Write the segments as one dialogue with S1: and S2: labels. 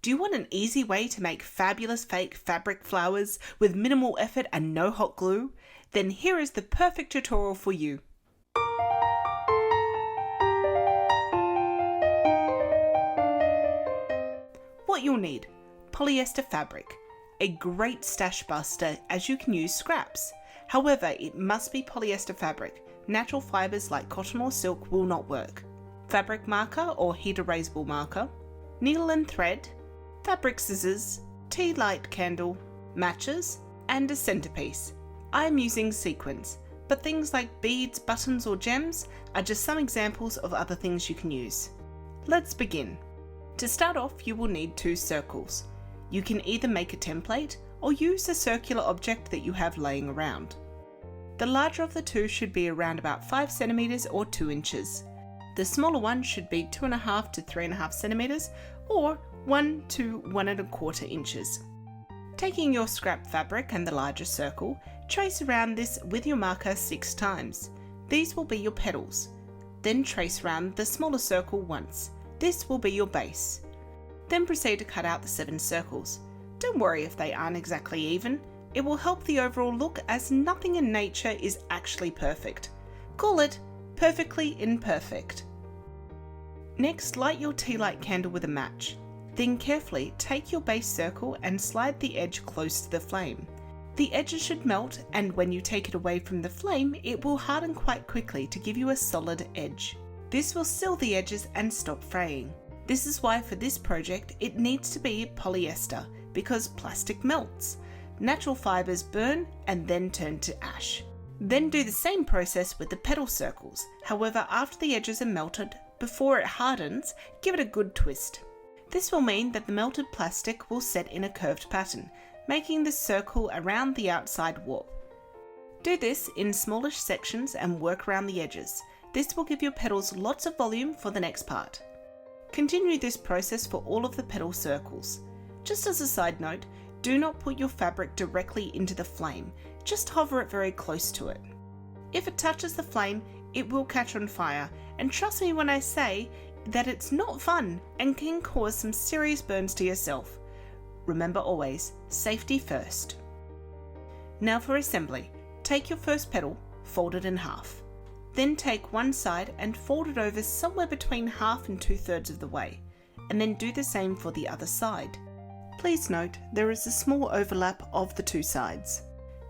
S1: Do you want an easy way to make fabulous fake fabric flowers with minimal effort and no hot glue? Then here is the perfect tutorial for you. What you'll need: polyester fabric, a great stash buster as you can use scraps. However, it must be polyester fabric. Natural fibres like cotton or silk will not work. Fabric marker or heat erasable marker, needle and thread, fabric scissors, tea light candle, matches, and a centerpiece. I'm using sequins, but things like beads, buttons or gems are just some examples of other things you can use. Let's begin. To start off, you will need 2 circles. You can either make a template or use a circular object that you have laying around. The larger of the two should be around about 5 centimeters or 2 inches. The smaller one should be 2.5 to 3.5 centimeters or 1 to 1.25 inches. Taking your scrap fabric and the larger circle, trace around this with your marker 6 times. These will be your petals. Then trace around the smaller circle once. This will be your base. Then proceed to cut out the 7 circles. Don't worry if they aren't exactly even. It will help the overall look, as nothing in nature is actually perfect. Call it perfectly imperfect. Next, light your tea light candle with a match. Then carefully take your base circle and slide the edge close to the flame. The edges should melt, and when you take it away from the flame, it will harden quite quickly to give you a solid edge. This will seal the edges and stop fraying. This is why for this project it needs to be polyester, because plastic melts. Natural fibres burn and then turn to ash. Then do the same process with the petal circles. However, after the edges are melted, before it hardens, give it a good twist. This will mean that the melted plastic will set in a curved pattern, making the circle around the outside warp. Do this in smallish sections and work around the edges. This will give your petals lots of volume for the next part. Continue this process for all of the petal circles. Just as a side note, do not put your fabric directly into the flame, just hover it very close to it. If it touches the flame, it will catch on fire, and trust me when I say that it's not fun and can cause some serious burns to yourself. Remember always, safety first. Now for assembly, take your first petal, fold it in half. Then take one side and fold it over somewhere between half and 2/3 of the way, and then do the same for the other side. Please note there is a small overlap of the 2 sides.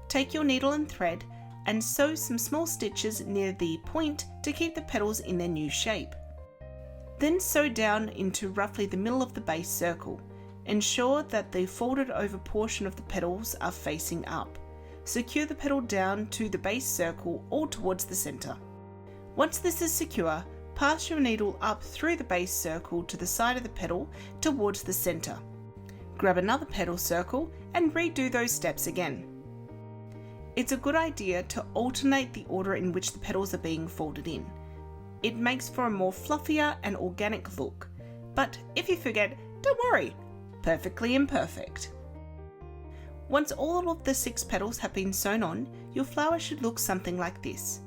S1: Take your needle and thread and sew some small stitches near the point to keep the petals in their new shape. Then sew down into roughly the middle of the base circle. Ensure that the folded over portion of the petals are facing up. Secure the petal down to the base circle or towards the center. Once this is secure, pass your needle up through the base circle to the side of the petal towards the center. Grab another petal circle and redo those steps again. It's a good idea to alternate the order in which the petals are being folded in. It makes for a more fluffier and organic look. But if you forget, don't worry, perfectly imperfect. Once all of the 6 petals have been sewn on, your flower should look something like this.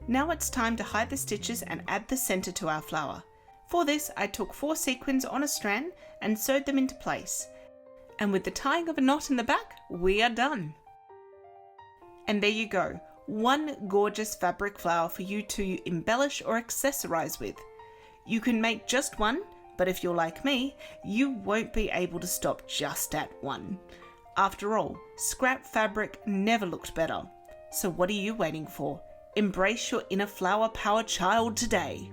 S1: Now it's time to hide the stitches and add the center to our flower. For this, I took 4 sequins on a strand and sewed them into place. And with the tying of a knot in the back, we are done. And there you go, one gorgeous fabric flower for you to embellish or accessorize with. You can make just one, but if you're like me, you won't be able to stop just at one. After all, scrap fabric never looked better. So what are you waiting for? Embrace your inner flower power child today.